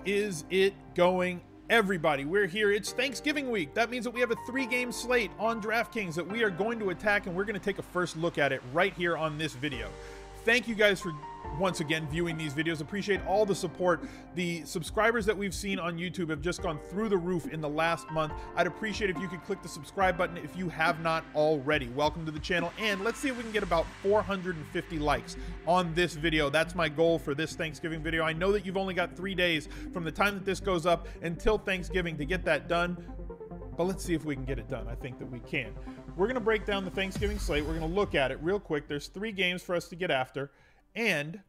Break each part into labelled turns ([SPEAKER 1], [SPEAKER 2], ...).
[SPEAKER 1] is it going, everybody? We're here. It's Thanksgiving week. That means that we have a 3-game slate on DraftKings that we are going to attack, and we're going to take a first look at it right here on this video. Thank you guys for once again viewing these videos. Appreciate all the support. The subscribers that we've seen on YouTube have just gone through the roof in the last month. I'd appreciate if you could click the subscribe button if you have not already. Welcome to the channel, and let's see if we can get about 450 likes on this video. That's my goal for this Thanksgiving video. I know that you've only got 3 days from the time that this goes up until Thanksgiving to get that done, but let's see if we can get it done. I think that we can. We're going to break down the Thanksgiving slate. We're going to look at it real quick. There's 3 games for us to get after, and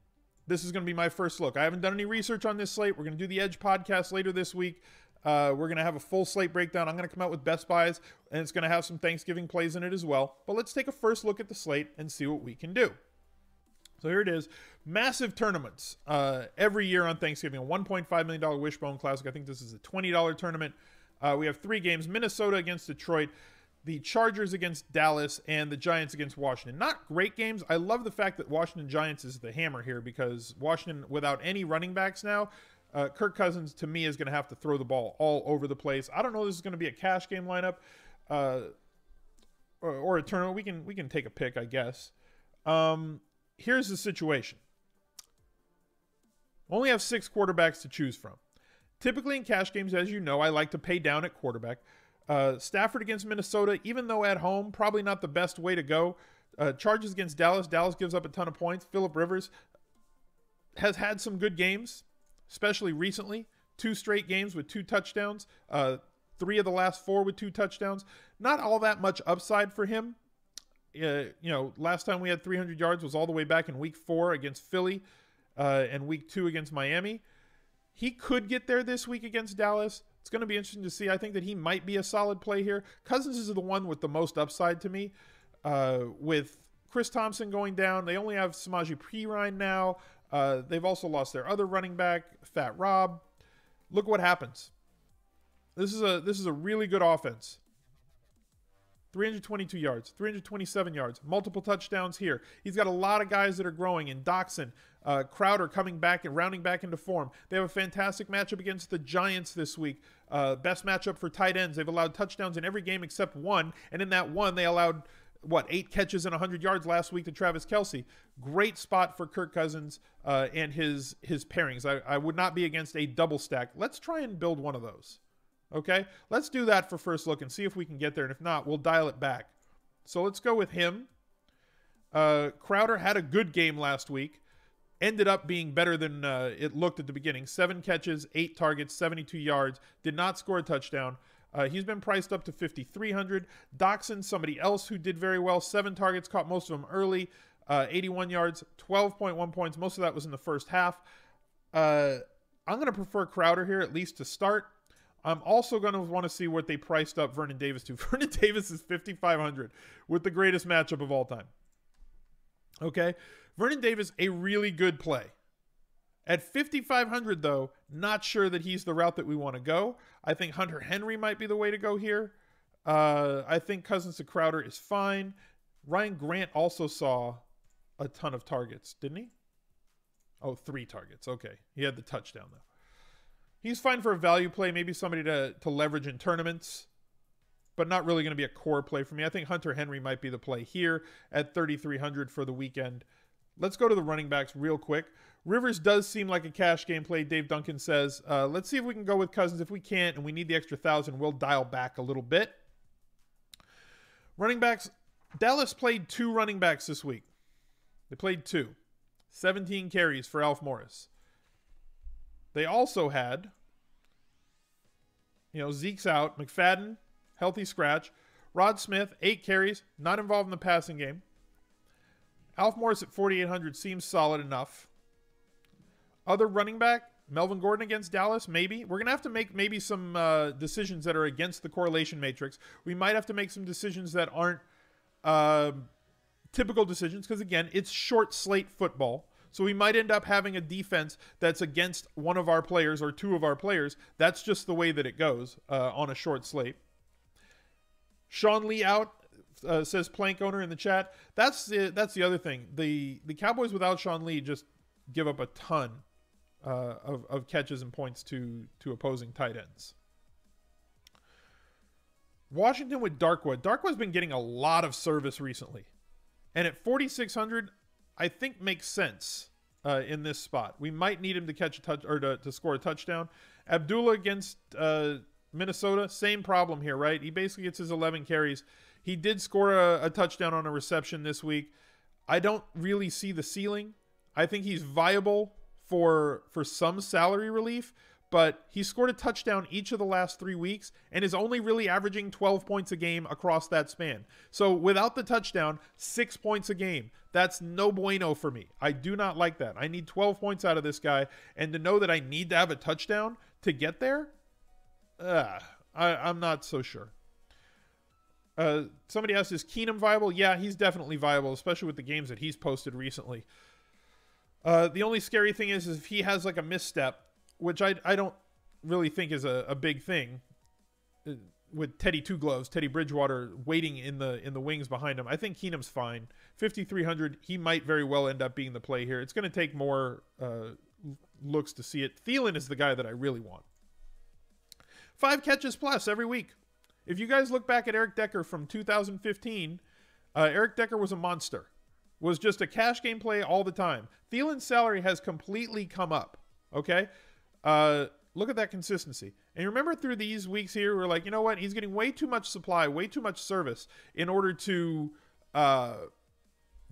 [SPEAKER 1] this is going to be my first look. I haven't done any research on this slate. We're going to do the Edge podcast later this week. We're going to have a full slate breakdown. I'm going to come out with best buys, and it's going to have some Thanksgiving plays in it as well. But let's take a first look at the slate and see what we can do. So here it is. Massive tournaments every year on Thanksgiving. A $1.5 million Wishbone Classic. I think this is a $20 tournament. We have 3 games. Minnesota against Detroit, the Chargers against Dallas, and the Giants against Washington. Not great games. I love the fact that Washington Giants is the hammer here because Washington, without any running backs now, Kirk Cousins, to me, is going to have to throw the ball all over the place. I don't know if this is going to be a cash game lineup or a tournament. We can take a pick, I guess. Here's the situation. Only have 6 quarterbacks to choose from. Typically in cash games, as you know, I like to pay down at quarterback. Stafford against Minnesota, even though at home, probably not the best way to go. Chargers against Dallas. Dallas gives up a ton of points. Phillip Rivers has had some good games, especially recently. 2 straight games with 2 touchdowns. 3 of the last 4 with 2 touchdowns. Not all that much upside for him. Last time we had 300 yards was all the way back in week 4 against Philly and week 2 against Miami. He could get there this week against Dallas. It's going to be interesting to see. I think that he might be a solid play here. Cousins is the one with the most upside to me. With Chris Thompson going down, they only have Samaje Perine now. They've also lost their other running back, Fat Rob. Look what happens. This is a really good offense. 322 yards, 327 yards, multiple touchdowns here. He's got a lot of guys that are growing in Doxson, Crowder coming back and rounding back into form. They have a fantastic matchup against the Giants this week. Best matchup for tight ends. They've allowed touchdowns in every game except 1. And in that 1, they allowed, 8 catches and 100 yards last week to Travis Kelce. Great spot for Kirk Cousins and his pairings. I would not be against a double stack. Let's try and build one of those. Okay, let's do that for first look and see if we can get there. And if not, we'll dial it back. So let's go with him. Crowder had a good game last week. Ended up being better than it looked at the beginning. 7 catches, 8 targets, 72 yards. Did not score a touchdown. He's been priced up to 5,300. Doxson, somebody else who did very well. 7 targets, caught most of them early. 81 yards, 12.1 points. Most of that was in the first half. I'm going to prefer Crowder here, at least to start. I'm also going to want to see what they priced up Vernon Davis to. Vernon Davis is 5,500 with the greatest matchup of all time. Okay. Vernon Davis, a really good play. At 5,500, though, not sure that he's the route that we want to go. I think Hunter Henry might be the way to go here. I think Cousins to Crowder is fine. Ryan Grant also saw a ton of targets, didn't he? Oh, 3 targets. Okay. He had the touchdown, though. He's fine for a value play, maybe somebody to leverage in tournaments, but not really going to be a core play for me. I think Hunter Henry might be the play here at 3,300 for the weekend. Let's go to the running backs real quick. Rivers does seem like a cash game play, Dave Duncan says. Let's see if we can go with Cousins. If we can't and we need the extra 1,000, we'll dial back a little bit. Running backs. Dallas played 2 running backs this week. They played 2. 17 carries for Alf Morris. They also had, Zeke's out. McFadden, healthy scratch. Rod Smith, 8 carries, not involved in the passing game. Alf Morris at 4,800 seems solid enough. Other running back, Melvin Gordon against Dallas, maybe. We're going to have to make maybe some decisions that are against the correlation matrix. We might have to make some decisions that aren't typical decisions because, again, it's short slate football. So we might end up having a defense that's against one of our players or 2 of our players. That's just the way that it goes on a short slate. Sean Lee out, says Plank Owner in the chat. That's the other thing. The Cowboys without Sean Lee just give up a ton of catches and points to opposing tight ends. Washington with Darkwa. Darkwa's been getting a lot of service recently. And at 4,600, I think makes sense in this spot. We might need him to catch a touch or to score a touchdown. Abdullah against Minnesota, same problem here, right? He basically gets his 11 carries. He did score a touchdown on a reception this week. I don't really see the ceiling. I think he's viable for some salary relief, but he scored a touchdown each of the last 3 weeks and is only really averaging 12 points a game across that span. So without the touchdown, 6 points a game. That's no bueno for me. I do not like that. I need 12 points out of this guy, and to know that I need to have a touchdown to get there, I'm not so sure. Somebody asked, is Keenum viable? Yeah, he's definitely viable, especially with the games that he's posted recently. The only scary thing is if he has like a misstep, which I don't really think is a big thing, with Teddy Two Gloves, Teddy Bridgewater waiting in the wings behind him. I think Keenum's fine. 5,300, he might very well end up being the play here. It's going to take more looks to see it. Thielen is the guy that I really want. 5 catches plus every week. If you guys look back at Eric Decker from 2015, Eric Decker was a monster. Was just a cash game play all the time. Thielen's salary has completely come up. Okay? Look at that consistency. And remember through these weeks here, we're like, you know what? He's getting way too much supply, way too much service in order to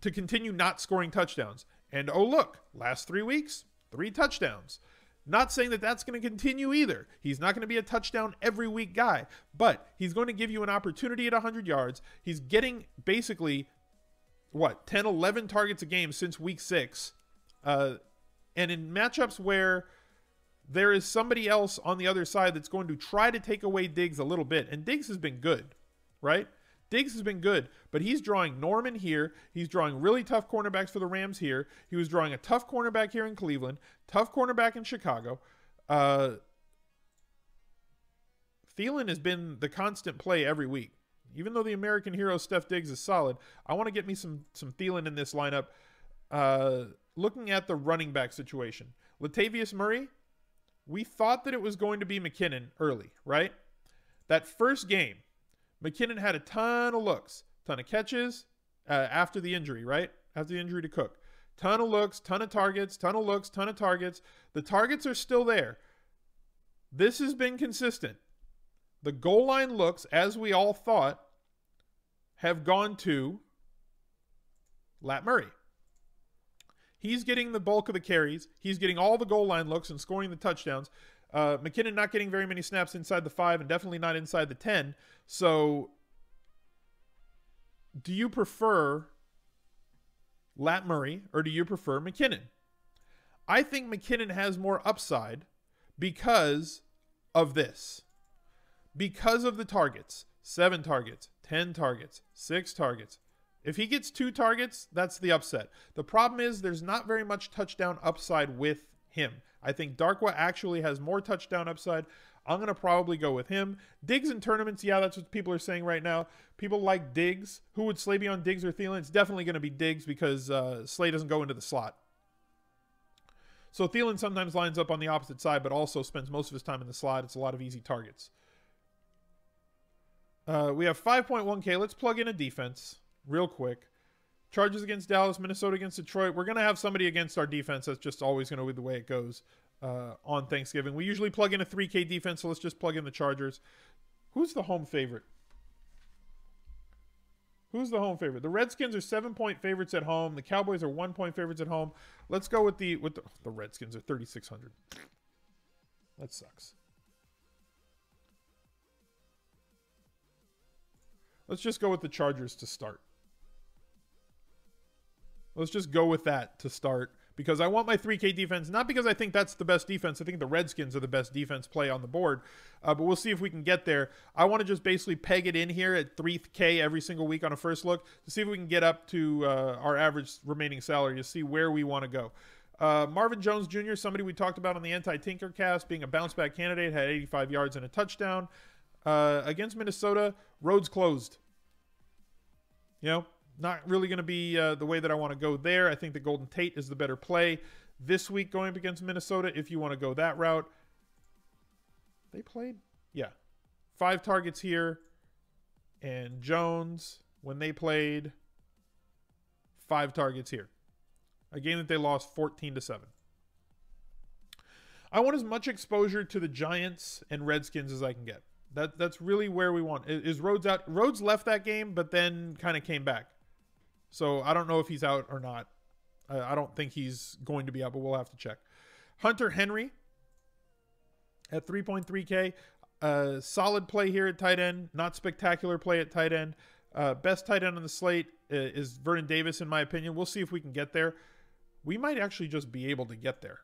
[SPEAKER 1] continue not scoring touchdowns. And oh, look, last 3 weeks, 3 touchdowns. Not saying that that's going to continue either. He's not going to be a touchdown every week guy, but he's going to give you an opportunity at 100 yards. He's getting basically, 10, 11 targets a game since week 6. And in matchups where there is somebody else on the other side that's going to try to take away Diggs a little bit, and Diggs has been good, right? Diggs has been good, but he's drawing Norman here. He's drawing really tough cornerbacks for the Rams here. He was drawing a tough cornerback here in Cleveland, tough cornerback in Chicago. Thielen has been the constant play every week. Even though the American hero Steph Diggs is solid, I want to get me some Thielen in this lineup. Looking at the running back situation, Latavius Murray, we thought that it was going to be McKinnon early, right? That first game, McKinnon had a ton of looks, ton of catches after the injury, right? After the injury to Cook. Ton of looks, ton of targets, ton of looks, ton of targets. The targets are still there. This has been consistent. The goal line looks, as we all thought, have gone to Lat Murray. He's getting the bulk of the carries. He's getting all the goal line looks and scoring the touchdowns. McKinnon not getting very many snaps inside the 5 and definitely not inside the 10. So do you prefer Lat Murray or do you prefer McKinnon? I think McKinnon has more upside because of this. Because of the targets. 7 targets, 10 targets, 6 targets. If he gets 2 targets, that's the upset. The problem is there's not very much touchdown upside with him. I think Darkwa actually has more touchdown upside. I'm going to probably go with him. Diggs in tournaments, yeah, that's what people are saying right now. People like Diggs. Who would Slay be on, Diggs or Thielen? It's definitely going to be Diggs because Slay doesn't go into the slot. So Thielen sometimes lines up on the opposite side, but also spends most of his time in the slot. It's a lot of easy targets. We have 5.1K. Let's plug in a defense real quick. Chargers against Dallas, Minnesota against Detroit. We're going to have somebody against our defense. That's just always going to be the way it goes on Thanksgiving. We usually plug in a 3K defense, so let's just plug in the Chargers. Who's the home favorite? Who's the home favorite? The Redskins are 7-point favorites at home. The Cowboys are 1-point favorites at home. Let's go with the Redskins are 3,600. That sucks. Let's just go with the Chargers to start. Let's just go with that to start because I want my 3K defense, not because I think that's the best defense. I think the Redskins are the best defense play on the board, but we'll see if we can get there. I want to just basically peg it in here at 3K every single week on a first look to see if we can get up to our average remaining salary to see where we want to go. Marvin Jones Jr., somebody we talked about on the Anti-Tinker cast, being a bounce-back candidate, had 85 yards and a touchdown. Against Minnesota, roads closed. You know, not really going to be the way that I want to go there. I think the Golden Tate is the better play this week going up against Minnesota if you want to go that route. They played? Yeah. 5 targets here. And Jones, when they played, 5 targets here. A game that they lost 14-7. I want as much exposure to the Giants and Redskins as I can get. That's really where we want. Is Rhodes out? Rhodes left that game, but then kind of came back. So I don't know if he's out or not. I don't think he's going to be out, but we'll have to check. Hunter Henry at 3.3K. Solid play here at tight end. Not spectacular play at tight end. Best tight end on the slate is Vernon Davis, in my opinion. We'll see if we can get there. We might actually just be able to get there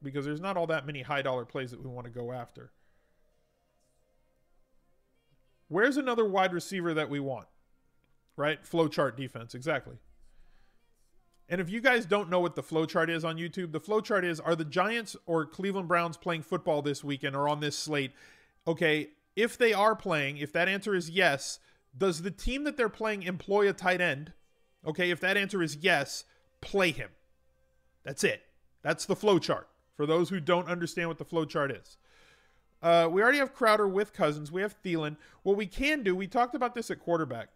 [SPEAKER 1] because there's not all that many high dollar plays that we want to go after. Where's another wide receiver that we want? Right? Flowchart defense. Exactly. And if you guys don't know what the flowchart is on YouTube, the flowchart is, are the Giants or Cleveland Browns playing football this weekend or on this slate? Okay, if they are playing, if that answer is yes, does the team that they're playing employ a tight end? Okay, if that answer is yes, play him. That's it. That's the flowchart for those who don't understand what the flowchart is. We already have Crowder with Cousins. We have Thielen. What we can do, we talked about this at quarterback,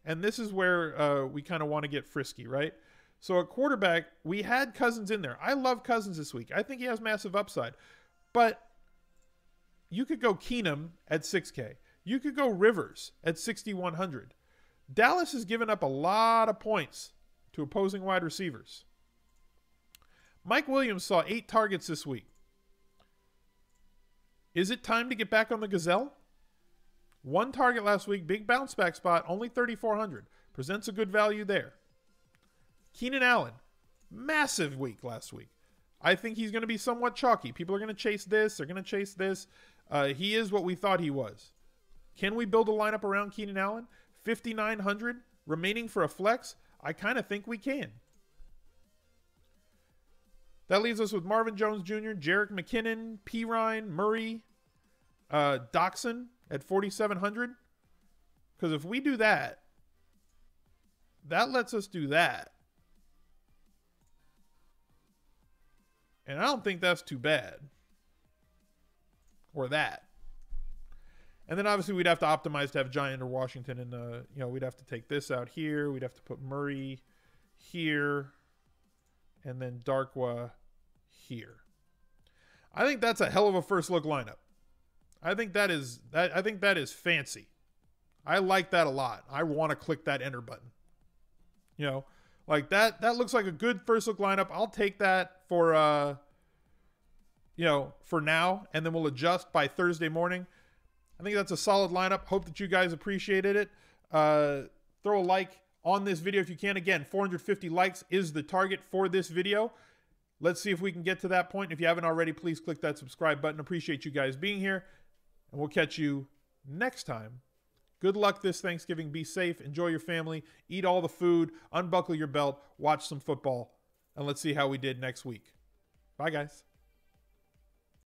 [SPEAKER 1] and this is where we kind of want to get frisky, right? So at quarterback, we had Cousins in there. I love Cousins this week. I think he has massive upside. But you could go Keenum at 6K. You could go Rivers at 6,100. Dallas has given up a lot of points to opposing wide receivers. Mike Williams saw 8 targets this week. Is it time to get back on the Gazelle? 1 target last week, big bounce back spot, only 3,400. Presents a good value there. Keenan Allen, massive week last week. I think he's going to be somewhat chalky. People are going to chase this. They're going to chase this. He is what we thought he was. Can we build a lineup around Keenan Allen? 5,900 remaining for a flex? I kind of think we can. That leaves us with Marvin Jones Jr., Jerick McKinnon, Pirine, Murray, Doxson at 4,700. Because if we do that, that lets us do that. And I don't think that's too bad. Or that. And then obviously we'd have to optimize to have Giant or Washington. And, we'd have to take this out here. We'd have to put Murray here. And then Darkwa here. I think that's a hell of a first look lineup. I think that is fancy. I like that a lot. I want to click that enter button. Like that looks like a good first look lineup. I'll take that for for now, and then we'll adjust by Thursday morning. I think that's a solid lineup. Hope that you guys appreciated it. Throw a like on this video if you can. Again, 450 likes is the target for this video. Let's see if we can get to that point. If you haven't already, please click that subscribe button. Appreciate you guys being here, and we'll catch you next time. Good luck this Thanksgiving. Be safe. Enjoy your family. Eat all the food. Unbuckle your belt. Watch some football. And let's see how we did next week. Bye, guys.